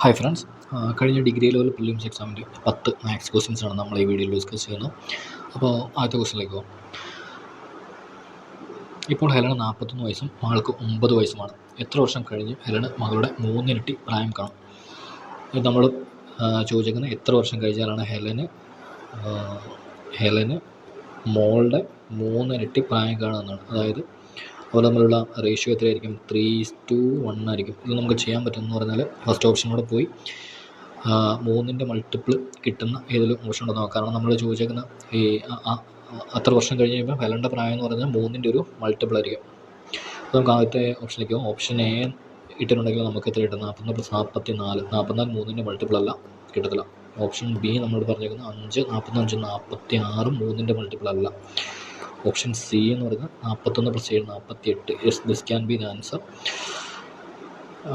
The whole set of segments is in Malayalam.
ഹായ് ഫ്രണ്ട്സ്, കഴിഞ്ഞ ഡിഗ്രി ലെവൽ പ്രിലിംസ് എക്സാമിൻ്റെ 10 മാത്സ് ക്വസ്റ്റ്യൻസാണ് നമ്മൾ ഈ വീഡിയോയിൽ ഡിസ്കസ് ചെയ്യുന്നത്. അപ്പോൾ ആദ്യത്തെ ക്വസ്റ്റ്യനിലേക്ക് പോകാം. ഇപ്പോൾ ഹെലന് 41 വയസ്സും മകൾക്ക് 9 വയസ്സുമാണ്. എത്ര വർഷം കഴിഞ്ഞ് ഹെലന് മകളുടെ 3 ഇരട്ടി പ്രായം കാണും? ഇത് നമ്മൾ ചോദിച്ചേക്കുന്നത് എത്ര വർഷം കഴിഞ്ഞാലാണ് ഹെലന് മോളുടെ 3 ഇരട്ടി പ്രായം കാണുമെന്നാണ്. അതായത് അവർ തമ്മിലുള്ള റേഷ്യോ എത്രയായിരിക്കും? 3:1 ആയിരിക്കും. ഇത് നമുക്ക് ചെയ്യാൻ പറ്റുമെന്ന് പറഞ്ഞാൽ ഫസ്റ്റ് ഓപ്ഷനോടെ പോയി 3ൻ്റെ മൾട്ടിപ്പിൾ കിട്ടുന്ന ഏതെങ്കിലും ഓപ്ഷൻ ഉണ്ടോ നോക്കാം. കാരണം നമ്മൾ ചോദിച്ചേക്കുന്ന ഈ അത്ര വർഷം കഴിഞ്ഞ് കഴിയുമ്പോൾ ഹെലൻ്റെ പ്രായം എന്ന് പറഞ്ഞാൽ 3ൻ്റെ ഒരു മൾട്ടിപ്പിൾ ആയിരിക്കും. അപ്പോൾ നമുക്ക് ആദ്യത്തെ ഓപ്ഷനിലേക്ക് പോകും. ഓപ്ഷൻ എ ഇട്ടിട്ടുണ്ടെങ്കിൽ നമുക്ക് എത്ര കിട്ടും? 41 + 44. 44 3ൻ്റെ മൾട്ടിപ്പിൾ അല്ല, കിട്ടത്തില്ല. ഓപ്ഷൻ ബി നമ്മളോട് പറഞ്ഞേക്കുന്നത് 5, 45, 46 3ൻ്റെ മൾട്ടിപ്പിൾ അല്ല. ഓപ്ഷൻ സി എന്ന് പറയുന്നത് 41 + 7 48. Yes, this can be the answer.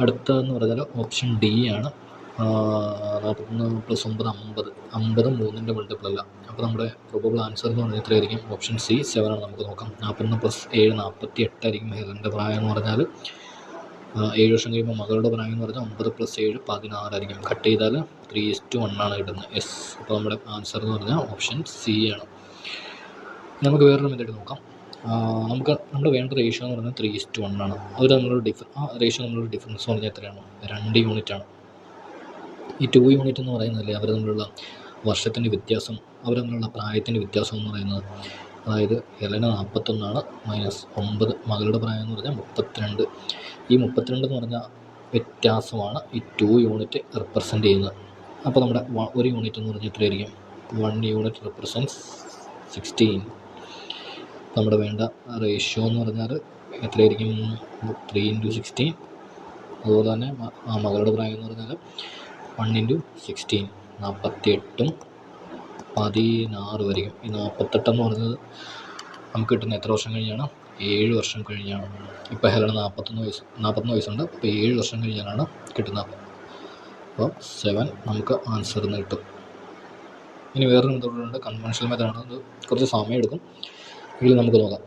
അടുത്തതെന്ന് പറഞ്ഞാൽ ഓപ്ഷൻ ഡി ആണ്. 41 + 9 50 3ൻ്റെ മൾട്ടിപ്പിൾ അല്ല. അപ്പോൾ നമ്മുടെ പ്രോബബിൾ ആൻസർ എന്ന് പറഞ്ഞാൽ എത്രയായിരിക്കും? ഓപ്ഷൻ സി 7 ആണ്. നമുക്ക് നോക്കാം. 41 + 7 48 ആയിരിക്കും ഹെലൻ്റെ പ്രായം എന്ന് പറഞ്ഞാൽ. 7 വർഷം കഴിയുമ്പോൾ മകളുടെ പ്രായം എന്ന് പറഞ്ഞാൽ 9 + 7 16 ആയിരിക്കും. കട്ട് ചെയ്താൽ 3:1 ആണ് കിട്ടുന്നത്. യെസ്, അപ്പോൾ നമ്മുടെ ആൻസർ എന്ന് പറഞ്ഞാൽ ഓപ്ഷൻ സി ആണ്. നമുക്ക് വേറൊരു മെത്തേഡ് നോക്കാം. നമ്മൾ വേണ്ട റേഷ്യോ എന്ന് പറഞ്ഞാൽ 3:1 ആണ്. അത് നമ്മളൊരു റേഷ്യോ നമ്മളൊരു ഡിഫറൻസ് പറഞ്ഞാൽ എത്രയാണ്? 2 യൂണിറ്റാണ്. ഈ 2 യൂണിറ്റ് എന്ന് പറയുന്നതല്ലേ അവർ തമ്മിലുള്ള വർഷത്തിൻ്റെ വ്യത്യാസം, അവർ തമ്മിലുള്ള പ്രായത്തിൻ്റെ വ്യത്യാസം എന്ന് പറയുന്നത്. അതായത് ഹെലന് 41 -9 മകളുടെ പ്രായം എന്ന് പറഞ്ഞാൽ 32. ഈ 32 എന്ന് പറഞ്ഞാൽ വ്യത്യാസമാണ് ഈ 2 യൂണിറ്റ് റെപ്രസെൻ്റ് ചെയ്യുന്നത്. അപ്പോൾ നമ്മുടെ 1 യൂണിറ്റ് എന്ന് പറഞ്ഞാൽ എത്രയായിരിക്കും? 1 യൂണിറ്റ് റെപ്രസെൻറ്റ്സ് 16. നമ്മുടെ വേണ്ട റേഷ്യോ എന്ന് പറഞ്ഞാൽ എത്രയായിരിക്കും? 3 × 16. അതുപോലെ തന്നെ മകളുടെ പ്രായം എന്ന് പറഞ്ഞാൽ 1 × 16 48 16 വരെയും. ഈ 48 എന്ന് പറഞ്ഞത് നമുക്ക് കിട്ടുന്ന എത്ര വർഷം കഴിഞ്ഞാണ്? 7 വർഷം കഴിഞ്ഞാണ്. ഇപ്പോൾ ഹെലന് 41 വയസ്സുണ്ട്. അപ്പോൾ 7 വർഷം കഴിഞ്ഞാലാണ് കിട്ടുന്നത്. അപ്പോൾ 7 നമുക്ക് ആൻസർ എന്ന് കിട്ടും. ഇനി വേറൊരു മെത്തേഡുണ്ട്, കൺവെൻഷണൽ മെത്തേഡാണ്. അത് കുറച്ച് സമയം എടുക്കും. എങ്കിലും നമുക്ക് നോക്കാം.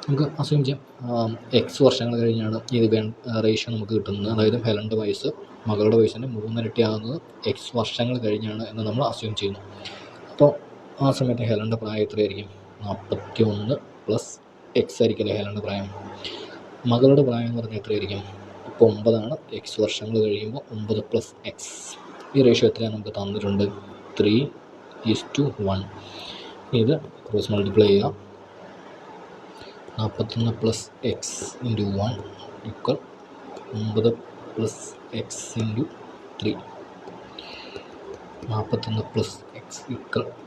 നമുക്ക് അസ്യൂം ചെയ്യാം എക്സ് വർഷങ്ങൾ കഴിഞ്ഞാണ് ഇത് റേഷ്യോ നമുക്ക് കിട്ടുന്നത്. അതായത് ഹെലൻ്റെ വയസ്സ് മകളുടെ വയസ്സിൻ്റെ 3 ഇരട്ടി ആകുന്നത് എക്സ് വർഷങ്ങൾ കഴിഞ്ഞാണ് എന്ന് നമ്മൾ അസ്യൂം ചെയ്യുന്നു. അപ്പോൾ ആ സമയത്ത് ഹെലൻ്റെ പ്രായം എത്രയായിരിക്കും? 41 + X ആയിരിക്കില്ലേ ഹെലൻ്റെ പ്രായം. മകളുടെ പ്രായം എന്ന് പറഞ്ഞാൽ എത്രയായിരിക്കും? ഇപ്പോൾ 9 എക്സ് വർഷങ്ങൾ കഴിയുമ്പോൾ 9 + X. ഈ റേഷ്യോ എത്രയാണ് നമുക്ക് തന്നിട്ടുണ്ട്? 3:1. ഇത് ക്രോസ് മൾട്ടിപ്ലൈ ചെയ്യുക. 41 + X × 1 = 9 + X × 3. 41 + X =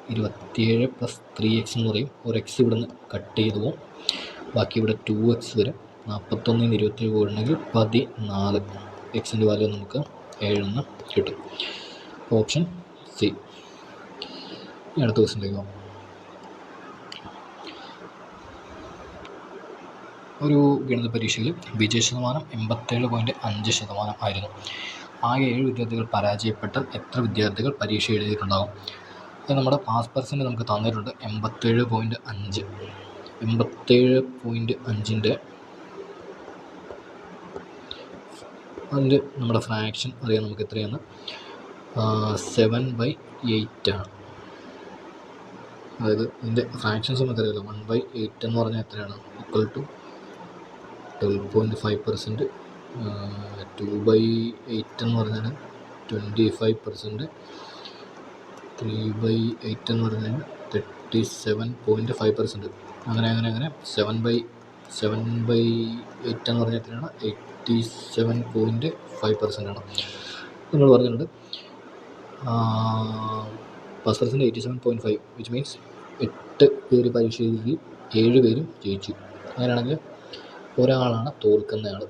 27 + 3X എന്ന് പറയും. ഒരു X ഇവിടുന്ന് കട്ട് ചെയ്ത് പോകും. ബാക്കി ഇവിടെ 2X വരും. 41 ൽ 27 പോയിട്ടുണ്ടെങ്കിൽ 14. എക്സിൻ്റെ വാല്യൂ നമുക്ക് 7 കിട്ടും. Option C. അടുത്ത ക്വസ്റ്റ്യനിലേക്ക് പോകാം. ഒരു ഗണിത പരീക്ഷയിൽ വിജയശതമാനം 87.5% ആയിരുന്നു. ആകെ 7 വിദ്യാർത്ഥികൾ പരാജയപ്പെട്ടാൽ എത്ര വിദ്യാർത്ഥികൾ പരീക്ഷ എഴുതിയിട്ടുണ്ടാകും? അത് നമ്മുടെ പാസ് പെർസെൻറ്റ് നമുക്ക് തന്നിട്ടുണ്ട് 87.5. 87.5ൻ്റെ അതിൻ്റെ നമ്മുടെ ഫ്രാക്ഷൻ അറിയാം നമുക്ക് എത്രയാണ്? 7/8 ആണ്. അതായത് ഇതിൻ്റെ ഫ്രാക്ഷൻസ് നമുക്ക് അറിയാമല്ലോ. 1/8 എന്ന് പറഞ്ഞാൽ എത്രയാണ്? = 12.5%. 2/8 എന്ന് പറഞ്ഞാൽ 25%. 3/8 എന്ന് പറഞ്ഞാൽ 37.5%. അങ്ങനെ 7/8 എന്ന് പറഞ്ഞാൽ എത്രയാണ്? 87.5% ആണ്. നമ്മൾ പറഞ്ഞിട്ടുണ്ട് പാസ് പെർസെൻറ്റ് 87.5, വിച്ച് മീൻസ് 8 പേര് പരീക്ഷ എഴുതി 7 പേരും ജയിച്ചു. അങ്ങനെയാണെങ്കിൽ ഒരാളാണ് തോൽക്കുന്നയാൾ.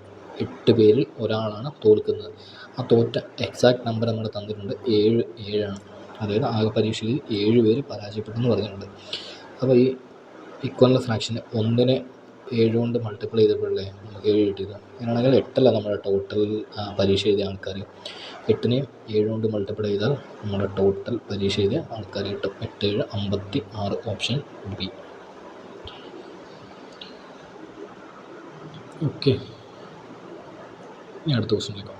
8 പേരിൽ ഒരാളാണ് തോൽക്കുന്നത്. ആ തോറ്റ എക്സാക്ട് നമ്പർ നമ്മൾ തന്നിട്ടുണ്ട് 7 ആണ്. അതായത് ആകെ പരീക്ഷയിൽ 7 പേര് പരാജയപ്പെട്ടെന്ന് പറഞ്ഞിട്ടുണ്ട്. അപ്പോൾ ഈ ഇക്വലൻ്റ് ഫ്രാക്ഷന് 1നെ 7 കൊണ്ട് മൾട്ടിപ്ലൈ ചെയ്തപ്പോഴല്ലേ നമുക്ക് 7 കിട്ടിയത്. അങ്ങനെയാണെങ്കിൽ 8 നമ്മുടെ ടോട്ടൽ പരീക്ഷ എഴുതിയ ആൾക്കാർ. 8നെയും 7 കൊണ്ട് മൾട്ടിപ്ലൈ ചെയ്താൽ നമ്മുടെ ടോട്ടൽ പരീക്ഷ എഴുതിയ ആൾക്കാർ കിട്ടും. 8 7 56. Option B. ഓക്കെ, ഇനി അടുത്ത ക്വസ്റ്റ്യനിലേക്ക്.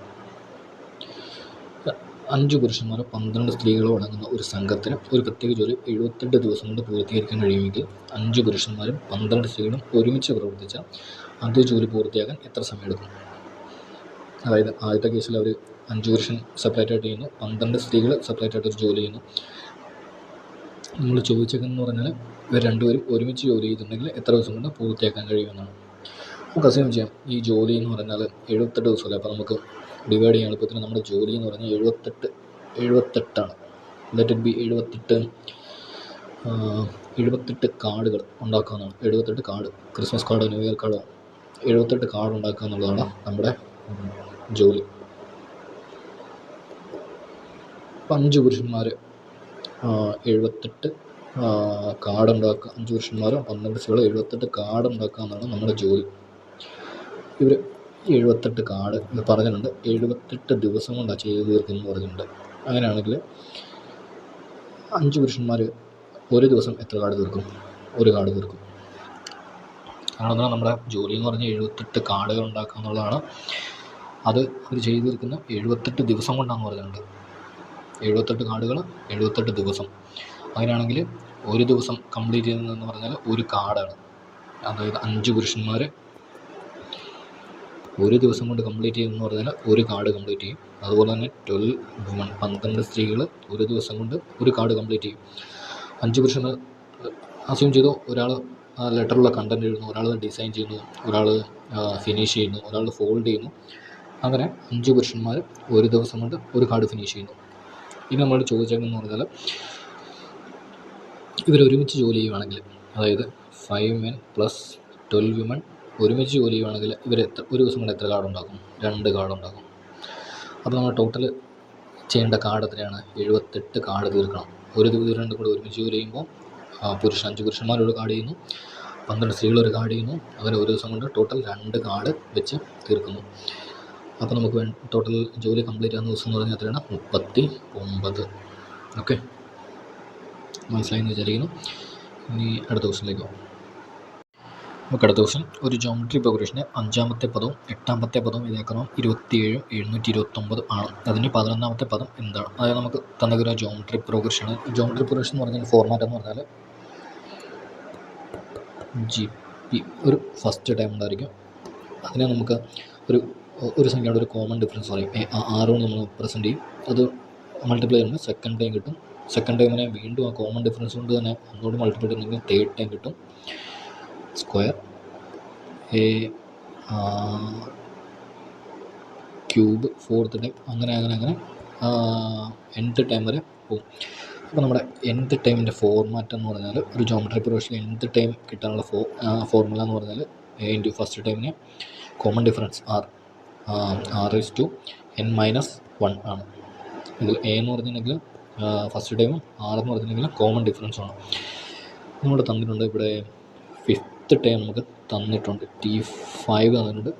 5 പുരുഷന്മാരോ 12 സ്ത്രീകളോ അടങ്ങുന്ന ഒരു സംഘത്തിന് ഒരു പ്രത്യേക ജോലി 78 ദിവസം കൊണ്ട് പൂർത്തീകരിക്കാൻ കഴിയുമെങ്കിൽ 5 പുരുഷന്മാരും 12 സ്ത്രീകളും ഒരുമിച്ച് പ്രവർത്തിച്ചാൽ അതേ ജോലി പൂർത്തിയാക്കാൻ എത്ര സമയമെടുക്കും? അതായത് ആദ്യത്തെ കേസിൽ അവർ 5 പുരുഷൻ സെപ്പറേറ്റായിട്ട് ചെയ്യുന്നു, 12 സ്ത്രീകൾ സെപ്പറേറ്റായിട്ട് ഒരു ജോലി ചെയ്യുന്നു. നമ്മൾ ചോദിച്ചേക്കെന്ന് പറഞ്ഞാൽ ഇവർ രണ്ടുപേരും ഒരുമിച്ച് ജോലി ചെയ്തിട്ടുണ്ടെങ്കിൽ എത്ര ദിവസം കൊണ്ട് പൂർത്തിയാക്കാൻ കഴിയുമെന്നാണ്. നമുക്ക് അസ്യൂം ചെയ്യാം ഈ ജോലി എന്ന് പറഞ്ഞാൽ 78 ദിവസമല്ലേ. അപ്പോൾ നമുക്ക് ഡിവൈഡ് ചെയ്യാൻ എളുപ്പത്തിന് നമ്മുടെ ജോലി എന്ന് പറഞ്ഞാൽ 78ആണ്. ലെറ്റ് ഇറ്റ് ബി 78 കാർഡുകൾ ഉണ്ടാക്കാവുന്നതാണ്. 78 കാർഡ്, ക്രിസ്മസ് കാർഡോ ന്യൂ ഇയർ കാർഡോ 78 കാർഡ് ഉണ്ടാക്കുക എന്നുള്ളതാണ് നമ്മുടെ ജോലി. അപ്പം 5 പുരുഷന്മാർ 78 കാർഡ് ഉണ്ടാക്കുക, 5 പുരുഷന്മാരോ 12 സ്ത്രീകളോ 78 കാർഡ് ഉണ്ടാക്കുക എന്നാണ് നമ്മുടെ ജോലി. ഇവർ 78 കാർഡ് പറഞ്ഞിട്ടുണ്ട്, 78 ദിവസം കൊണ്ടാണ് ചെയ്ത് തീർക്കുമെന്ന് പറഞ്ഞിട്ടുണ്ട്. അങ്ങനെയാണെങ്കിൽ 5 പുരുഷന്മാർ ഒരു ദിവസം എത്ര കാർഡ് തീർക്കും? ഒരു കാർഡ് തീർക്കും. കാരണം നമ്മുടെ ജോലി എന്ന് പറഞ്ഞാൽ 78 കാർഡുകൾ ഉണ്ടാക്കുക എന്നുള്ളതാണ്. അത് അവർ ചെയ്ത് തീർക്കുന്ന 78 ദിവസം കൊണ്ടാണെന്ന് പറഞ്ഞിട്ടുണ്ട്. 78 കാർഡുകൾ 78 ദിവസം. അങ്ങനെയാണെങ്കിൽ ഒരു ദിവസം കംപ്ലീറ്റ് ചെയ്യുന്നതെന്ന് പറഞ്ഞാൽ ഒരു കാർഡാണ്. അതായത് 5 പുരുഷന്മാർ ഒരു ദിവസം കൊണ്ട് കംപ്ലീറ്റ് ചെയ്യുമെന്ന് പറഞ്ഞാൽ ഒരു കാർഡ് കംപ്ലീറ്റ് ചെയ്യും. അതുപോലെ തന്നെ 12 വുമൺ 12 സ്ത്രീകൾ ഒരു ദിവസം കൊണ്ട് ഒരു കാർഡ് കംപ്ലീറ്റ് ചെയ്യും. 5 പുരുഷന്മാർ അസ്യൂം ചെയ്തു, ഒരാൾ ആ ലെറ്ററിലുള്ള കണ്ടൻറ്റ് എഴുതുന്നു, ഒരാൾ ഡിസൈൻ ചെയ്യുന്നു, ഒരാൾ ഫിനിഷ് ചെയ്യുന്നു, ഒരാൾ ഫോൾഡ് ചെയ്യുന്നു. അങ്ങനെ 5 പുരുഷന്മാർ ഒരു ദിവസം കൊണ്ട് ഒരു കാർഡ് ഫിനിഷ് ചെയ്യുന്നു. ഇനി നമ്മൾ ചോദിച്ചേക്കെന്ന് പറഞ്ഞാൽ ഇവരൊരുമിച്ച് ജോലി ചെയ്യുകയാണെങ്കിൽ, അതായത് 5 men + 12 women ഒരുമിച്ച് ജോലി ചെയ്യുകയാണെങ്കിൽ ഇവർ ഒരു ദിവസം കൊണ്ട് എത്ര കാർഡ് ഉണ്ടാക്കും? 2 കാർഡ് ഉണ്ടാക്കും. അപ്പോൾ നമ്മൾ ടോട്ടൽ ചെയ്യേണ്ട കാർഡ് എത്രയാണ്? 78 കാർഡ് തീർക്കണം. ഒരു ദിവസം രണ്ടും കൂടെ ഒരുമിച്ച് ജോലി ചെയ്യുമ്പോൾ 5 പുരുഷന്മാർ ഒരു കാർഡ് ചെയ്യുന്നു, 12 സ്ത്രീകൾ ഒരു കാർഡ് ചെയ്യുന്നു. അങ്ങനെ ഒരു ദിവസം കൊണ്ട് ടോട്ടൽ 2 കാർഡ് വെച്ച് തീർക്കുന്നു. അപ്പോൾ നമുക്ക് ടോട്ടൽ ജോലി കംപ്ലീറ്റ് ആകുന്ന ദിവസം എന്ന് പറഞ്ഞാൽ എത്രയാണ്? 39. ഓക്കെ, മനസ്സിലായെന്ന് വിചാരിക്കുന്നു. ഇനി അടുത്ത ക്വസ്റ്റ്യനിലേക്ക് പോകാം. നമുക്ക് അടുത്ത ക്വസ്റ്റ്യൻ, ഒരു ജോമെട്രി പ്രോഗ്രഷന് 5ാമത്തെ പദവും 8ാമത്തെ പദവും ഇതേക്കണം 27 729 ആണ്. അതിന് 11ാമത്തെ പദം എന്താണ്? അതായത് നമുക്ക് തന്നിരിക്കുന്ന ജോമെട്രി പ്രോഗ്രഷന്. ജോമെട്രി പ്രോഗ്രഷൻ എന്ന് പറഞ്ഞാൽ ഫോർമാറ്റ് എന്ന് പറഞ്ഞാൽ GP ഒരു ഫസ്റ്റ് ടൈം ഉണ്ടായിരിക്കും. അതിനെ നമുക്ക് ഒരു സംഖ്യയുടെ ഒരു കോമൺ ഡിഫറൻസ് പറയും. 6 നമ്മൾ പ്രസൻറ്റ് ചെയ്യും. അത് മൾട്ടിപ്ലൈ ചെയ്യുമ്പോൾ സെക്കൻഡ് ടൈം കിട്ടും. സെക്കൻഡ് ടൈമിനെ വീണ്ടും ആ കോമൺ ഡിഫറൻസ് കൊണ്ട് തന്നെ ഒന്നുകൂടി മൾട്ടിപ്ലൈ ചെയ്യുന്നെങ്കിൽ തേർഡ് ടൈം കിട്ടും. സ്ക്വയർ ക്യൂബ് ഫോർത്ത് ടൈം, അങ്ങനെ nth ടൈം വരെ പോകും. അപ്പോൾ നമ്മുടെ nth ടൈമിൻ്റെ ഫോർമാറ്റ് എന്ന് പറഞ്ഞാൽ ഒരു ജോമെട്രി പ്രോഗ്രഷനിൽ nth ടൈം കിട്ടാനുള്ള ഫോർമുല എന്ന് പറഞ്ഞാൽ a ഇൻറ്റു ഫസ്റ്റ് ടൈമിന് കോമൺ ഡിഫറൻസ് r⁻n−1 ആണ്. ഇതിൽ a എന്ന് പറഞ്ഞിട്ടുണ്ടെങ്കിൽ ഫസ്റ്റ് ടൈമും r എന്ന് പറഞ്ഞിട്ടുണ്ടെങ്കിൽ കോമൺ ഡിഫറൻസുമാണ്. നമ്മൾ തന്നിട്ടുണ്ട് ഇവിടെ 5th ടൈം നമുക്ക് തന്നിട്ടുണ്ട്, T5 തന്നിട്ടുണ്ട്,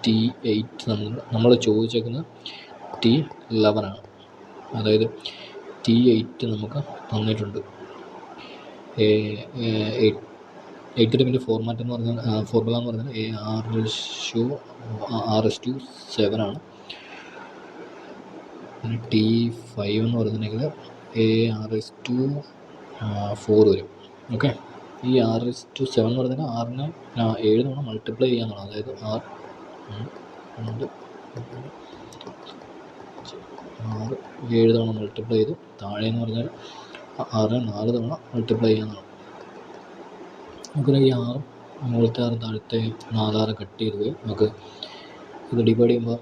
T8 തന്നിട്ടുണ്ട്. നമ്മൾ ചോദിച്ചേക്കുന്നത് T11 ആണ്. അതായത് T8 നമുക്ക് തന്നിട്ടുണ്ട്. 8th ടൈമിൻ്റെ ഫോർമുല എന്ന് പറഞ്ഞാൽ r⁻7 ആണ്. പിന്നെ T5 എന്ന് പറഞ്ഞിട്ടുണ്ടെങ്കിൽ r⁴ വരും. ഓക്കെ, ഈ r⁻7 എന്ന് പറഞ്ഞാൽ r-നെ 7 തവണ മൾട്ടിപ്ലൈ ചെയ്യാന്നാണ്. അതായത് r 7 തവണ മൾട്ടിപ്ലൈ ചെയ്തു. താഴെ എന്ന് പറഞ്ഞാൽ r-നെ 4 തവണ മൾട്ടിപ്ലൈ ചെയ്യാന്നാണ്. നമുക്കൊരു ഈ 6 മുകളിലത്തെ 6 താഴത്തെ 4 കട്ട് ചെയ്ത് പോയി നമുക്ക് ഇത് ഡിവൈഡ് ചെയ്യുമ്പോൾ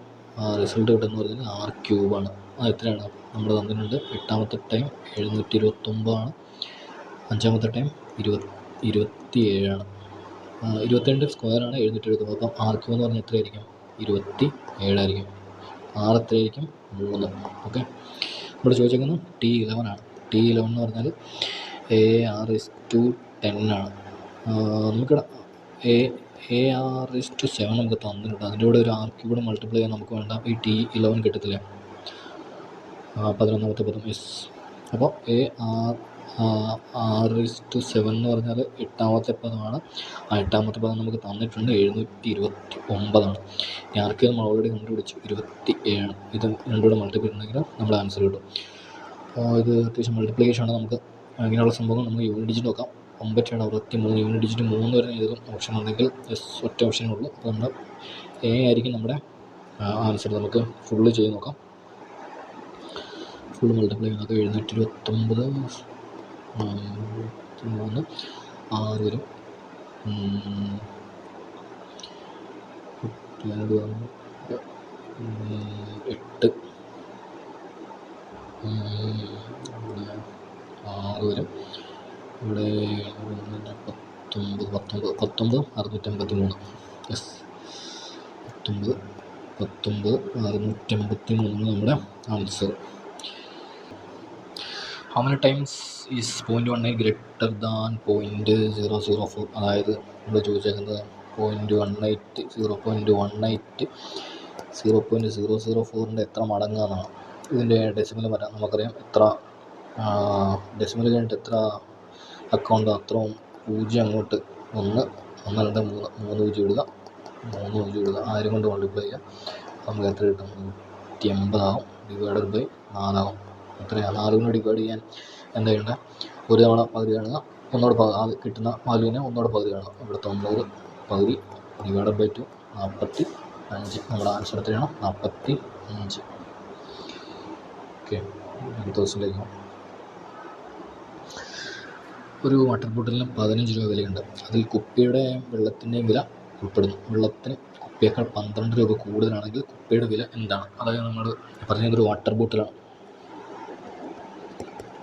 റിസൾട്ട് കിട്ടുമെന്ന് പറഞ്ഞാൽ r³ ആണ്. അത് എത്രയാണ്? നമ്മൾ തന്നിട്ടുണ്ട് 8ാമത്തെ ടൈം 729 ആണ്. 5ാമത്തെ ടൈം 27 ആണ്. 27 സ്ക്വയറാണ് 729. അപ്പം r³ എന്ന് പറഞ്ഞാൽ എത്രയായിരിക്കും? 27 ആയിരിക്കും. r എത്രയായിരിക്കും? 3. ഓക്കെ, ഇവിടെ ചോദിച്ചേക്കുന്നത് T11 ആണ്. T11 എന്ന് പറഞ്ഞാൽ r⁻10 ആണ്. നമുക്കിവിടെ r⁻7 നമുക്ക് തന്നിട്ടുണ്ട്. അതിൻ്റെ കൂടെ ഒരു r³ മൾട്ടിപ്ലൈ ചെയ്യാൻ നമുക്ക് വേണ്ട ഈ T11 കിട്ടത്തില്ലേ? 11ാമത്തെ പദം. യെസ്. അപ്പോൾ 6:7 എന്ന് പറഞ്ഞാൽ എട്ടാമത്തെ പദമാണ്. ആ എട്ടാമത്തെ പദം നമുക്ക് തന്നിട്ടുണ്ട് 729 ഞാനൊക്കെ നമ്മൾ ഓൾറെഡി കണ്ടുപിടിച്ചു 27. ഇത് രണ്ടുകൂടെ മൾട്ടിപ്പിൾ ഉണ്ടെങ്കിൽ നമ്മുടെ ആൻസർ കിട്ടും. അപ്പോൾ ഇത് അത്യാവശ്യം മൾട്ടിപ്ലിക്കേഷൻ ആണ്. നമുക്ക് ഇങ്ങനെയുള്ള സംഭവങ്ങൾ നമ്മൾ യൂണിറ്റ് ഡിജിറ്റ് നോക്കാം. 9-63 യൂണിറ്റ് ഡിജിറ്റ് 3 വരെ ഏതും ഓപ്ഷൻ ഉണ്ടെങ്കിൽ ഒറ്റ ഓപ്ഷനേ ഉള്ളൂ. അപ്പോൾ നമ്മൾ എ ആയിരിക്കും നമ്മുടെ ആൻസർ. നമുക്ക് ഫുള്ള് ചെയ്ത് നോക്കാം. ഫുള്ള് മൾട്ടിപ്ലൈ ചെയ്യുന്നത് 729 3 6 വരും. 8 6 വരും. ഇവിടെ 19 യെസ് 19 നമ്മുടെ answer. How many times is 0.18 greater than 0.004? അതായത് നമ്മൾ ചോദിച്ചേക്കുന്നത് 0.004 എത്ര മടങ്ങാന്നാണ്. ഇതിൻ്റെ ഡെസിമൽ വരാം. നമുക്കറിയാം എത്ര ഡെസിമൽ കഴിഞ്ഞിട്ട് എത്ര അക്കൗണ്ട് അത്രയും 0 അങ്ങോട്ട് 1 2 3 പൂജ്യം ഇടുക, 3 ഇടുക, 1000 കൊണ്ട് മൾട്ടിപ്ലൈ ചെയ്യുക. നമുക്ക് എത്ര കിട്ടും? 180 ആവും. ഡിവൈഡഡ് ബൈ 4 ആവും. എത്രയാണ്? 4 കൊണ്ട് ഡിവൈഡ് ചെയ്യാൻ എന്താ ചെയ്യേണ്ടത്? ഒരു തവണ പകുതി കാണുക, ഒന്നോട് അത് കിട്ടുന്ന വാല്യൂവിനെ ഒന്നോട് പകുതി കാണുക. ഇവിടെ 90 പകുതി ഡിവൈഡഡ് ബൈ 2 45. നമ്മുടെ ആൻസർ എത്രയാണ്? 45. ഓക്കെ, അടുത്ത ദിവസത്തിലേക്ക്. ഒരു വാട്ടർ ബോട്ടിലിന് 15 രൂപ വിലയുണ്ട്. അതിൽ കുപ്പിയുടെ വെള്ളത്തിൻ്റെയും വില ഉൾപ്പെടുന്നു. വെള്ളത്തിന് കുപ്പിയേക്കാൾ 12 രൂപ കൂടുതലാണെങ്കിൽ കുപ്പിയുടെ വില എന്താണ്? അതായത് നമ്മൾ പറഞ്ഞതൊരു വാട്ടർ ബോട്ടിലാണ്.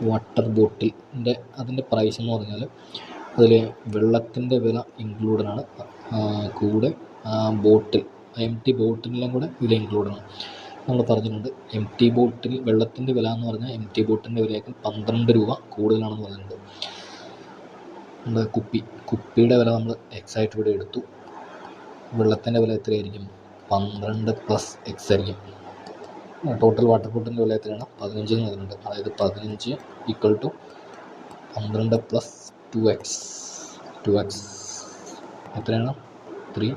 വാട്ടർ ബോട്ടിലിൻ്റെ അതിൻ്റെ പ്രൈസ് എന്ന് പറഞ്ഞാൽ അതിൽ വെള്ളത്തിൻ്റെ വില ഇൻക്ലൂഡഡാണ്, കൂടെ ബോട്ടിൽ എംറ്റി ബോട്ടിലെല്ലാം കൂടെ വില ഇൻക്ലൂഡാണ്. നമ്മൾ പറഞ്ഞിട്ടുണ്ട് എംറ്റി ബോട്ടിൽ വെള്ളത്തിൻ്റെ വില എന്ന് പറഞ്ഞാൽ എംറ്റി ബോട്ടിലിൻ്റെ വിലയേക്കാൾ 12 രൂപ കൂടുതലാണെന്ന് പറഞ്ഞിട്ടുണ്ട്. നമ്മുടെ കുപ്പിയുടെ വില നമ്മൾ എക്സായിട്ട് ഇവിടെ എടുത്തു. വെള്ളത്തിൻ്റെ വില എത്രയായിരിക്കും? 12 + x ആയിരിക്കും. ടോട്ടൽ വാട്ടർ ബോട്ടിലിൻ്റെ വില എത്രയാണ്? 15 എന്ന് പറയുന്നുണ്ട്. അതായത് 15 = 12 + 2x എത്രയാണ്? 3.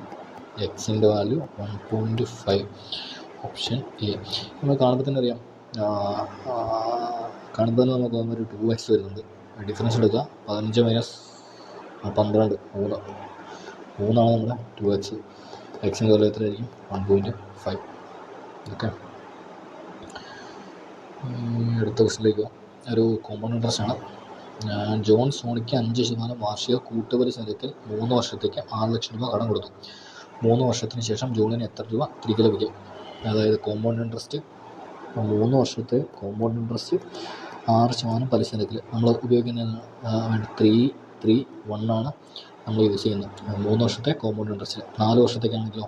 എക്സിൻ്റെ വാല്യൂ 1.5. Option A. നമ്മൾ കാണുമ്പോൾ തന്നെ അറിയാം, കാണുമ്പോൾ തന്നെ നമുക്ക് ഒരു 2x വരുന്നുണ്ട്. ഡിഫറൻസ് എടുക്കുക. 15 - 12 3 നമ്മുടെ 2x. എക്സിൻ്റെ വാല്യൂ എത്രയായിരിക്കും? 1.5. ഓക്കെ, അടുത്ത ക്വസ്റ്റിലേക്ക്. ഒരു കോമ്പൗണ്ട് ഇൻട്രസ്റ്റ് ആണ്. ജോൺ സോണിക്ക് 5% വാർഷിക കൂട്ടുപലിശ നിരക്കിൽ 3 വർഷത്തേക്ക് 6 ലക്ഷം രൂപ കടം കൊടുത്തു. 3 വർഷത്തിന് ശേഷം ജോണിന് എത്ര രൂപ തിരികെ ലഭിക്കും? അതായത് കോമ്പൗണ്ട് ഇൻട്രസ്റ്റ് 3 വർഷത്തെ കോമ്പൗണ്ട് ഇൻട്രസ്റ്റ് 6% പലിശ നിരക്കിൽ നമ്മൾ ഉപയോഗിക്കുന്ന 331 നമ്മൾ യൂസ് ചെയ്യുന്നത്. 3 വർഷത്തെ കോമ്പൗണ്ട് ഇൻട്രസ്റ്റ്. 4 വർഷത്തേക്കാണെങ്കിലോ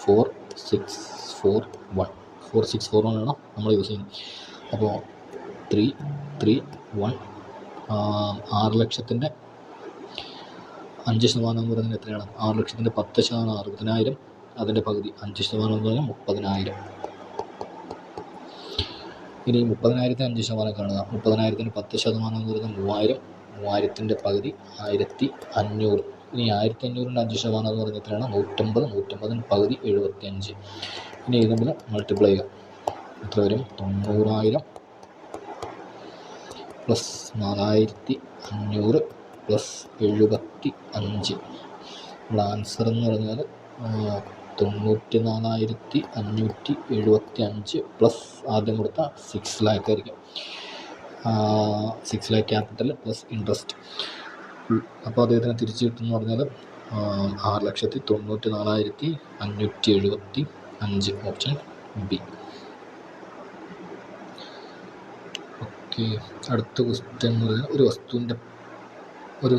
4641 നമ്മൾ യൂസ് ചെയ്യുന്നത്. അപ്പോൾ 331 6 ലക്ഷത്തിൻ്റെ 5% എന്ന് പറയുന്നത് എത്രയാണ്? 6 ലക്ഷത്തിൻ്റെ 10% 60,000. അതിൻ്റെ പകുതി 5% എന്ന് പറഞ്ഞാൽ 30,000. ഇനി 30,000-ത്തെ 5% കാണുക. 30,000-ന് 10% എന്ന് പറയുന്നത് 3000. 3000-ൻ്റെ പകുതി 1500. ഇനി 1500-ൻ്റെ 5% എന്ന് പറയുന്നത് എത്രയാണ്? 150. 150-ന് പകുതി 75. ഇനി ഇത് തമ്മിൽ മൾട്ടിപ്ലൈ ചെയ്യുക. എത്ര വരും? 90,000 + 4500 + 75. നമ്മുടെ ആൻസർ എന്ന് പറഞ്ഞാൽ 94,575 പ്ലസ് ആദ്യം കൊടുത്ത 6 lakh ആയിരിക്കും. 6 lakh ക്യാപിറ്റൽ പ്ലസ് ഇൻട്രസ്റ്റ്. അപ്പോൾ അദ്ദേഹത്തിന് തിരിച്ച് കിട്ടുമെന്ന് പറഞ്ഞാൽ 6,94,575. Option B. ഓക്കെ, അടുത്ത ക്വസ്റ്റ്യൻ എന്ന് പറഞ്ഞാൽ ഒരു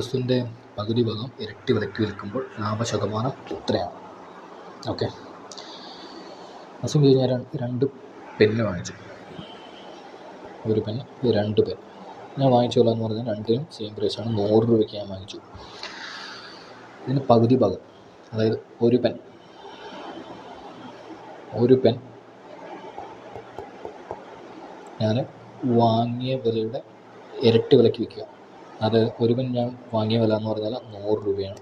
വസ്തുവിൻ്റെ പകുതി ഭാഗം ഇരട്ടി വിലയ്ക്ക് വിൽക്കുമ്പോൾ ലാഭശതമാനം എത്രയാണ്? ഓക്കെ, അസുഖം കഴിഞ്ഞാൽ 2 പെന്ന് വാങ്ങിച്ചു. ഒരു പെന്ന്, 2 പെൻ ഞാൻ വാങ്ങിച്ചോളാം എന്ന് പറഞ്ഞാൽ 2നും സെയിം പ്രൈസാണ്. 100 രൂപയ്ക്ക് ഞാൻ വാങ്ങിച്ചു. ഇതിന് പകുതി ഭാഗം, അതായത് ഒരു പെൻ ഞാൻ വാങ്ങിയ വിലയുടെ ഇരട്ടി വിലയ്ക്ക് വിൽക്കുക. അത് ഒരു പെൻ ഞാൻ വാങ്ങിയ വില എന്ന് പറഞ്ഞാൽ 100 രൂപയാണ്.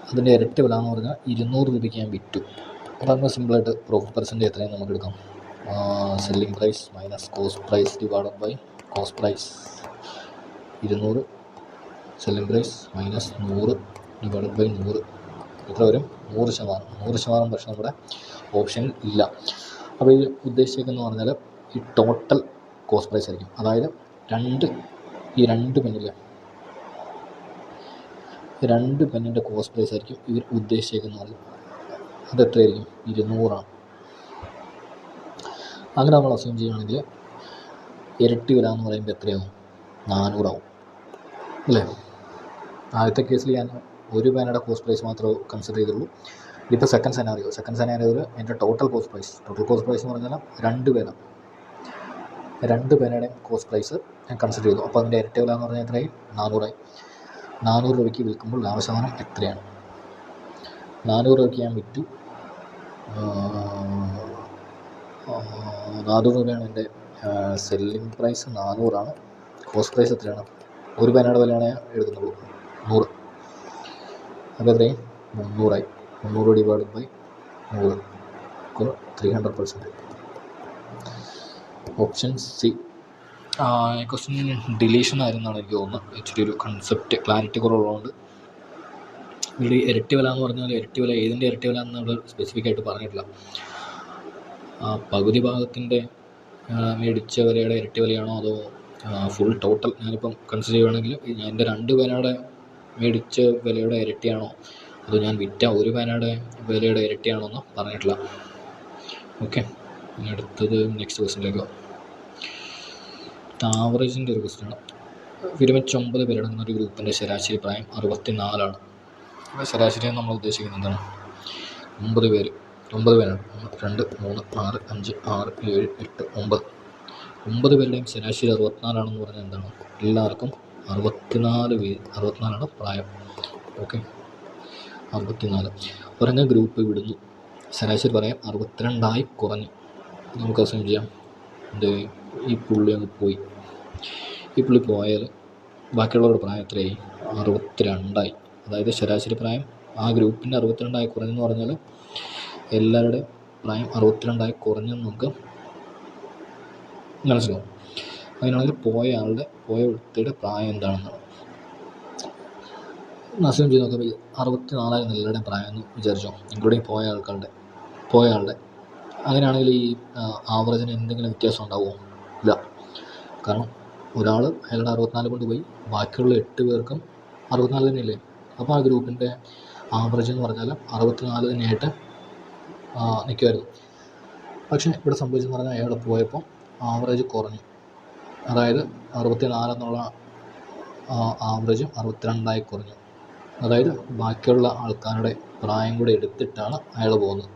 അതിൻ്റെ ഇരട്ടി വില എന്ന് പറഞ്ഞാൽ 200 രൂപയ്ക്ക് ഞാൻ വിറ്റു. അപ്പോൾ നമുക്ക് സിമ്പിളായിട്ട് പ്രോഫിറ്റ് പെർസെൻറ്റേജ് എത്രയും നമുക്ക് എടുക്കാം. Selling price minus cost price divided by cost price 200, selling price minus 100 divided by 100 എത്ര വരും? 100%. പക്ഷേ നമ്മുടെ ഓപ്ഷനിൽ ഇല്ല. അപ്പോൾ ഇത് ഉദ്ദേശിച്ചേക്കെന്ന് പറഞ്ഞാൽ ഈ ടോട്ടൽ കോസ്റ്റ് പ്രൈസ് ആയിരിക്കും. അതായത് ഈ രണ്ട് പെന്നിൻ്റെ കോസ്റ്റ് പ്രൈസ് ആയിരിക്കും ഇവർ ഉദ്ദേശിച്ചേക്കുന്നത്. അത് എത്രയായിരിക്കും? 200. അങ്ങനെ നമ്മൾ അസ്യൂം ചെയ്യുകയാണെങ്കിൽ ഇരട്ടി വില എന്ന് പറയുമ്പോൾ എത്രയാവും? 400 അല്ലേ? ആദ്യത്തെ കേസിൽ ഞാൻ ഒരു പേനയുടെ കോസ്റ്റ് പ്രൈസ് മാത്രമേ കൺസിഡർ ചെയ്തുള്ളൂ. ഇതിപ്പോൾ സെക്കൻഡ് സെനാരിയോയിൽ എൻ്റെ ടോട്ടൽ കോസ്റ്റ് പ്രൈസ് എന്ന് പറഞ്ഞാൽ രണ്ട് പേനയുടെയും കോസ്റ്റ് പ്രൈസ് ഞാൻ കൺസിഡർ ചെയ്തു. അപ്പോൾ അതിൻ്റെ ഇരട്ടി വില എന്ന് പറഞ്ഞാൽ എത്രയായി? 400. 400 രൂപയ്ക്ക് വിൽക്കുമ്പോൾ ലാഭശതമാനം എത്രയാണ്? 400 രൂപയ്ക്ക് ഞാൻ വിറ്റു. 400 രൂപയാണ് എൻ്റെ സെല്ലിംഗ് പ്രൈസ്. 400 കോസ്റ്റ് പ്രൈസ് എത്രയാണ്? ഒരു പേനയുടെ വിലയാണ് ഞാൻ എടുക്കുന്നുള്ളൂ, 100. അപ്പോൾ എത്രയും 300 300 divided by 100 300%. Option C. Question deletion ആയിരുന്നാണ് എനിക്ക് തോന്നുന്നത്. ഇച്ചിരി ഒരു കൺസെപ്റ്റ് ക്ലാരിറ്റി കുറവുള്ളതുകൊണ്ട്. ഇവിടെ ഇരട്ടി വില എന്ന് പറഞ്ഞാൽ ഏതിൻ്റെ ഇരട്ടി വില എന്ന് നമ്മൾ സ്പെസിഫിക് ആയിട്ട് പറഞ്ഞിട്ടില്ല. പകുതി ഭാഗത്തിൻ്റെ മേടിച്ച വിലയുടെ ഇരട്ടി വിലയാണോ അതോ ഫുൾ ടോട്ടൽ ഞാനിപ്പം കൺസിഡർ ചെയ്യുകയാണെങ്കിൽ എൻ്റെ 2 പേനയുടെ മേടിച്ച വിലയുടെ ഇരട്ടിയാണോ അതോ ഞാൻ വിറ്റ ഒരു പേനയുടെ വിലയുടെ ഇരട്ടിയാണോ എന്ന് പറഞ്ഞിട്ടില്ല. ഓക്കെ, ഇനി അടുത്തത് നെക്സ്റ്റ് ക്വസ്റ്റ്യനിലേക്ക്. ആവറേജിൻ്റെ ഒരു ക്വസ്റ്റ്യനാണ്. 29 പേരടങ്ങുന്ന ഒരു ഗ്രൂപ്പിൻ്റെ ശരാശരി പ്രായം 64. അപ്പോൾ ശരാശരി നമ്മൾ ഉദ്ദേശിക്കുന്നത് എന്താണ്? 9 പേരാണ്. 1 2 3 4 5 6 7 8 9 പേരുടെയും ശരാശരി 64 പറഞ്ഞാൽ എന്താണ്? എല്ലാവർക്കും 64 പ്രായം. ഓക്കെ, 64. ഒരങ്ങ ഗ്രൂപ്പ് വിടുന്നു. ശരാശരി പറയാം 62 കുറഞ്ഞു. നമുക്ക് അസ്യൂം ചെയ്യാം ഈ പുള്ളി അങ്ങ് പോയി. ഈ പുള്ളി പോയാൽ ബാക്കിയുള്ളവരുടെ പ്രായം എത്രയായി? 62. അതായത് ശരാശരി പ്രായം ആ ഗ്രൂപ്പിൻ്റെ 62 കുറഞ്ഞെന്ന് പറഞ്ഞാൽ എല്ലാവരുടെയും പ്രായം 62 കുറഞ്ഞെന്ന് നമുക്ക് മനസ്സിലാവും. അങ്ങനെയാണെങ്കിൽ പോയ വ്യക്തിയുടെ പ്രായം എന്താണെന്നാണ് അസ്യൂം ചെയ്ത് നോക്കുമ്പോൾ 64 എല്ലാവരുടെയും പ്രായം എന്ന് വിചാരിച്ചോ, ഇൻക്ലൂഡിങ് പോയ ആളുടെ. അങ്ങനെയാണെങ്കിൽ ഈ ആവറേജിന് എന്തെങ്കിലും വ്യത്യാസം ഉണ്ടാവുമോ? ഇല്ല. കാരണം ഒരാൾ അയാളുടെ 64 കൊണ്ട് പോയി, ബാക്കിയുള്ള 8 പേർക്കും 64 തന്നെയല്ലേ. അപ്പോൾ ആ ഗ്രൂപ്പിൻ്റെ ആവറേജ് എന്ന് പറഞ്ഞാൽ 64 തന്നെയായിട്ട് നിൽക്കുമായിരുന്നു. പക്ഷേ ഇവിടെ സംഭവിച്ചെന്ന് പറഞ്ഞാൽ അയാൾ പോയപ്പോൾ ആവറേജ് കുറഞ്ഞു. അതായത് 64 എന്നുള്ള ആവറേജ് 62 കുറഞ്ഞു. അതായത് ബാക്കിയുള്ള ആൾക്കാരുടെ പ്രായം കൂടെ എടുത്തിട്ടാണ് അയാൾ പോകുന്നത്.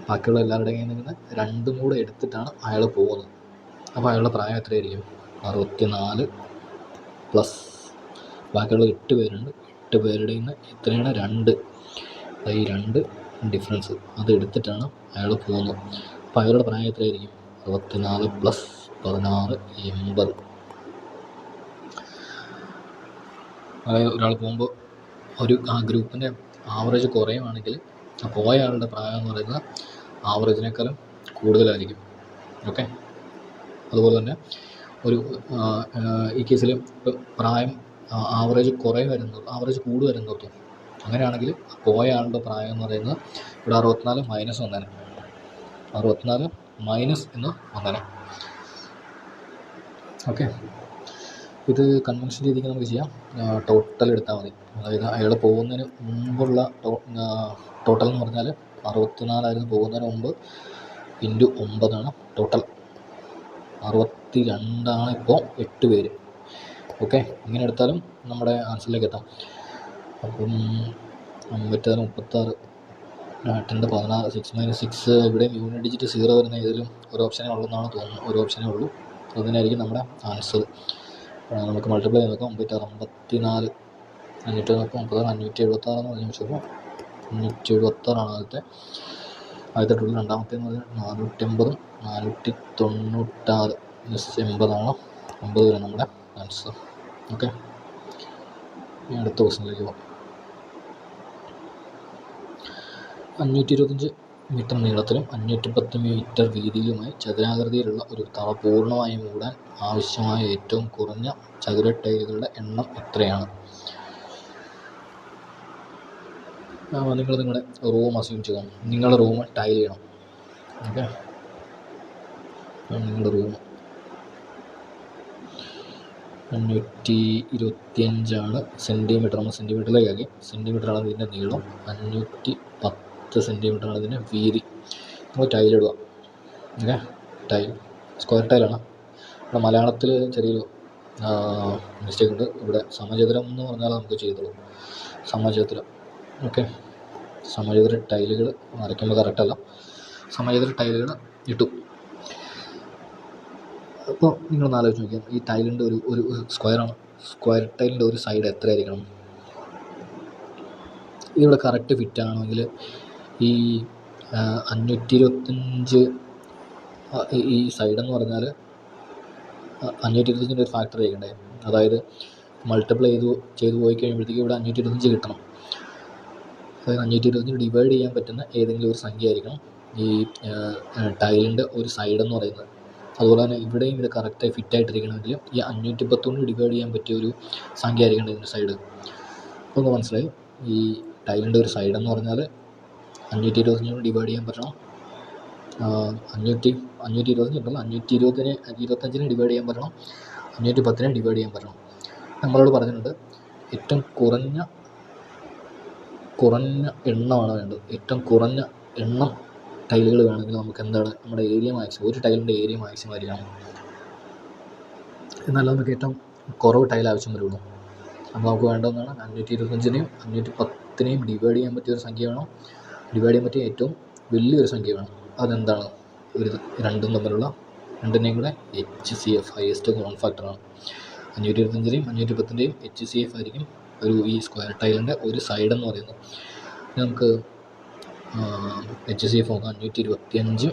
ബാക്കിയുള്ള എല്ലാവരുടെയും കയ്യിൽ നിന്ന് 2 കൂടെ എടുത്തിട്ടാണ് അയാൾ പോകുന്നത്. അപ്പോൾ അയാളുടെ പ്രായം എത്രയായിരിക്കും? 64 പ്ലസ് ബാക്കിയുള്ള 8 പേരുണ്ട്. 8 പേരുടെ നിന്ന് എത്രയാണ്? 2. ഈ 2 ഡിഫറൻസ് അത് എടുത്തിട്ടാണ് അയാൾ പോകുന്നത്. അപ്പോൾ അയാളുടെ പ്രായം എത്രയായിരിക്കും? 64 പ്ലസ് 16 80. അതായത് ഒരാൾ പോകുമ്പോൾ ആ ഗ്രൂപ്പിൻ്റെ ആവറേജ് കുറയുവാണെങ്കിൽ പോയ ആളുടെ പ്രായം എന്ന് പറയുന്നത് ആവറേജിനേക്കാളും കൂടുതലായിരിക്കും. ഓക്കെ, അതുപോലെ തന്നെ ഈ കേസിൽ പ്രായം ആവറേജ് കൂടുതൽ വരുന്നത്. അങ്ങനെയാണെങ്കിൽ പോയ ആളുടെ പ്രായം എന്ന് പറയുന്നത് ഇവിടെ 64 മൈനസ് വന്നേനെ. 64 മൈനസ് എന്ന് വന്നേനെ. ഓക്കെ, ഇത് കൺവെൻഷൻ രീതിക്ക് നമുക്ക് ചെയ്യാം. ടോട്ടൽ എടുത്താൽ മതി. അതായത് അയാൾ പോകുന്നതിന് മുമ്പുള്ള ടോട്ടൽ എന്ന് പറഞ്ഞാൽ 64 പോകുന്നതിന് മുമ്പ് ഇൻറ്റു 9 ടോട്ടൽ. 62 ഇപ്പോൾ 8 പേര്. ഓക്കെ, ഇങ്ങനെ എടുത്താലും നമ്മുടെ ആൻസറിലേക്ക് എത്താം. അപ്പം 36 10 16 6 - 6 ഇവിടെ യൂണിറ്റ് ഡിജിറ്റ് 0 വരുന്ന ഏതെങ്കിലും ഒരു ഓപ്ഷനേ ഉള്ളെന്നാണ് തോന്നുന്നത്. ഒരു ഓപ്ഷനേ ഉള്ളൂ. അതിനായിരിക്കും നമ്മുടെ ആൻസർ. നമുക്ക് മൾട്ടിപ്ലൈ ചെയ്ത് നോക്കാം. 9 574 576 576 എന്ന് പറഞ്ഞ നിമിഷം 576 ആദ്യത്തെ. ആദ്യത്തെ ടോട്ടൽ. രണ്ടാമത്തേന്ന് പറഞ്ഞാൽ 450 496 -80 50 വരും നമ്മുടെ ആൻസർ. ഓക്കെ, അടുത്ത ക്വസ്റ്റ്യനിലേക്ക് പോകാം. 525 മീറ്റർ നീളത്തിലും 510 മീറ്റർ വീതിയിലുമായി ചതുരാകൃതിയിലുള്ള ഒരു തറ പൂർണ്ണമായും മൂടാൻ ആവശ്യമായ ഏറ്റവും കുറഞ്ഞ ചതുര ടൈലുകളുടെ എണ്ണം എത്രയാണ്? നിങ്ങൾ നിങ്ങളുടെ റൂം അസ്യൂം ചെയ്യണം. നിങ്ങളുടെ റൂം ടൈൽ ചെയ്യണം. ഓക്കെ, നിങ്ങളുടെ റൂം 525 സെൻറ്റിമീറ്റർ. നമ്മൾ സെൻറ്റിമീറ്ററിലേക്കാക്കി. സെൻറ്റിമീറ്ററാണ് ഇതിൻ്റെ നീളം. 510 സെൻറ്റിമീറ്ററാണ് ഇതിൻ്റെ വീതി. നമ്മൾ ടൈലിടുക. ഓക്കെ, ടൈൽ സ്ക്വയർ ടൈലാണ്. ഇവിടെ മലയാളത്തിൽ ചെറിയൊരു മിസ്റ്റേക്ക് ഉണ്ട്. ഇവിടെ സമചതുരം എന്ന് പറഞ്ഞാൽ നമുക്ക് ചെയ്തോളൂ. സമചതുരം. ഓക്കെ, സമചതുര ടൈലുകൾ വരയ്ക്കുമ്പോൾ കറക്റ്റല്ല. സമചതുര ടൈലുകൾ ഇട്ടു. അപ്പോൾ നിങ്ങളൊന്ന് ആലോചിച്ച് നോക്കിയാൽ ഈ ടൈലിൻ്റെ ഒരു സ്ക്വയറാണ്. സ്ക്വയർ ടൈലിൻ്റെ ഒരു സൈഡ് എത്രയായിരിക്കണം? ഇതിവിടെ കറക്റ്റ് ഫിറ്റാണെങ്കിൽ ഈ 525 ഈ സൈഡെന്ന് പറഞ്ഞാൽ 525 ഒരു ഫാക്ടർ ചെയ്യണ്ടേ. അതായത് മൾട്ടിപ്ലൈ ചെയ്ത് പോയി കഴിയുമ്പോഴത്തേക്കും ഇവിടെ 525 കിട്ടണം. അതായത് 525 ഡിവൈഡ് ചെയ്യാൻ പറ്റുന്ന ഏതെങ്കിലും ഒരു സംഖ്യ ആയിരിക്കണം ഈ ടൈലിൻ്റെ ഒരു സൈഡെന്ന് പറയുന്നത്. അതുപോലെ തന്നെ ഇവിടെയും ഇത് കറക്റ്റായി ഫിറ്റായിട്ടിരിക്കണമെങ്കിൽ ഈ 510 ഡിവൈഡ് ചെയ്യാൻ പറ്റിയ ഒരു സംഖ്യ ആയിരിക്കണം ഇതിൻ്റെ സൈഡ്. അപ്പോൾ മനസ്സിലായി. ഈ ടൈലിൻ്റെ ഒരു സൈഡെന്ന് പറഞ്ഞാൽ 525 ഡിവൈഡ് ചെയ്യാൻ പറ്റണം. 525 ഉണ്ടല്ലോ, 525 ഡിവൈഡ് ചെയ്യാൻ പറ്റണം. 510 ഡിവൈഡ് ചെയ്യാൻ പറ്റണം. നമ്മളോട് പറഞ്ഞിട്ടുണ്ട് ഏറ്റവും കുറഞ്ഞ എണ്ണമാണ് വേണ്ടത്. ഏറ്റവും കുറഞ്ഞ എണ്ണം ടൈലുകൾ വേണമെങ്കിൽ നമുക്ക് എന്താണ് നമ്മുടെ ഏരിയ മാക്സിമം, ഒരു ടൈലിൻ്റെ ഏരിയ മാക്സിമം ആയിരിക്കണം. എന്നാലും നമുക്ക് ഏറ്റവും കുറവ് ടൈൽ ആവശ്യം വരുള്ളൂ. അപ്പോൾ നമുക്ക് വേണ്ടതെന്നാണ് 525 510 ഡിവൈഡ് ചെയ്യാൻ പറ്റിയ ഒരു സംഖ്യ വേണം. ഡിവൈഡ് ചെയ്യാൻ പറ്റിയ ഏറ്റവും വലിയൊരു സംഖ്യ വേണം. അതെന്താണ്? ഒരു രണ്ടും തമ്മിലുള്ള രണ്ടിൻ്റെയും കൂടെ HCF ഹയസ്റ്റ് കോമൺ ഫാക്ടറാണ്. 525 510 HCF ആയിരിക്കും ഈ സ്ക്വയർ ടൈലിൻ്റെ ഒരു സൈഡെന്ന് പറയുന്നത്. നമുക്ക് HCF നോക്കാം. 525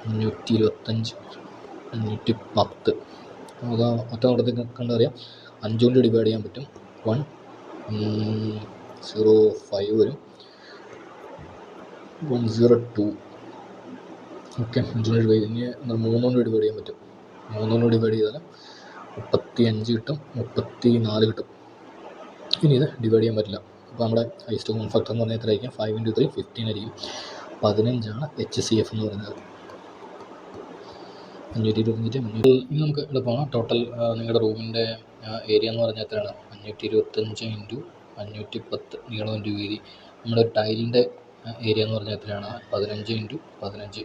525 510 നമുക്ക് ഒറ്റ ഓട്ടത്തിൽ കണ്ടറിയാം. 5 കൊണ്ട് ഡിവൈഡ് ചെയ്യാൻ പറ്റും. 105 വരും. 102. ഓക്കെ, 5 കൊണ്ട് ഡിവൈഡ് ഇനി 3 കൊണ്ട് ഡിവൈഡ് ചെയ്യാൻ പറ്റും. 3 കൊണ്ട് ഡിവൈഡ് ചെയ്താൽ 35 കിട്ടും. 34 കിട്ടും. ഇനി ഇത് ഡിവൈഡ് ചെയ്യാൻ പറ്റില്ല. അപ്പോൾ നമ്മുടെ ഹൈസ്റ്റ് കോമൺ ഫാക്ടർ എന്ന് പറഞ്ഞാൽ എത്രയായിരിക്കും? 5 × 3 15 ആയിരിക്കും. 15 HCF എന്ന് പറയുന്നത്. 525 ഇനി നമുക്ക് എളുപ്പമാണ്. ടോട്ടൽ നിങ്ങളുടെ റൂമിൻ്റെ ഏരിയ എന്ന് പറഞ്ഞാൽ എത്രയാണ്? 525 × 510 നീളം × വീതി. നമ്മുടെ ടൈലിൻ്റെ ഏരിയ എന്ന് പറഞ്ഞാൽ എത്രയാണ്? 15 × 15.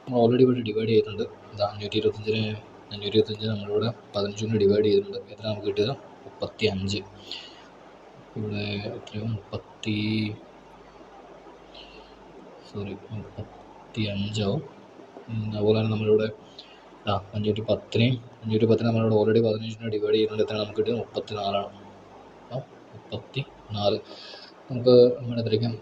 നമ്മൾ ഓൾറെഡി ഇവിടെ ഡിവൈഡ് ചെയ്തിട്ടുണ്ട്. ഇത് 525 നമ്മളിവിടെ 15 കൊണ്ട് ഡിവൈഡ് ചെയ്തിട്ടുണ്ട്. എത്ര നമുക്ക് കിട്ടിയത്? 35. ഇവിടെ എത്രയോ 35 ആവും. അതുപോലെ തന്നെ നമ്മളിവിടെ 510 നമ്മളിവിടെ ഓൾറെഡി 15 കൊണ്ട് ഡിവൈഡ് ചെയ്തിട്ടുണ്ട്. എത്രയാണ് നമുക്ക് കിട്ടിയത്? 34. 34 നമുക്ക് നമ്മുടെ എത്രയ്ക്കും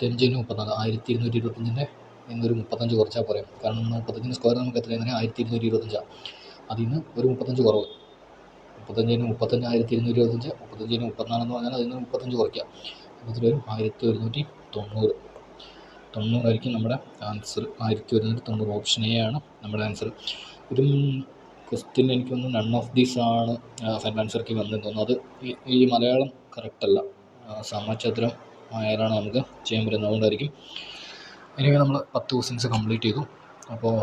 35 × 34 1225 എന്നൊരു 35 കുറച്ചാൽ പറയാം. കാരണം 35 സ്ക്വയർ നമുക്ക് എത്രയാണ്? 1225. അതിൽ നിന്ന് ഒരു 35 കുറവ്. 35 × 35 1225. 35 × 34 എന്ന് പറഞ്ഞാൽ അതിൽ നിന്ന് 35 കുറയ്ക്കുക. അപ്പോൾ 1190 ആയിരിക്കും നമ്മുടെ ആൻസർ. 1190 ഓപ്ഷൻ എ ആണ് നമ്മുടെ ആൻസർ. ഒരു ക്വസ്റ്റ്യൻ എനിക്ക് തോന്നുന്നു നൺ ഓഫ് ദീസ് ആണ് ഫൈനൽ ആൻസർക്ക് വന്നെന്ന് തോന്നുന്നു. അത് ഈ മലയാളം കറക്റ്റല്ല. സമചതുരം ആയാലാണ് നമുക്ക് ചെയ്യാൻ പറ്റുന്നത്. അതുകൊണ്ടായിരിക്കും. ഇനി നമ്മൾ 10 ക്വസ്റ്റ്യൻസ് കംപ്ലീറ്റ് ചെയ്തു. അപ്പോൾ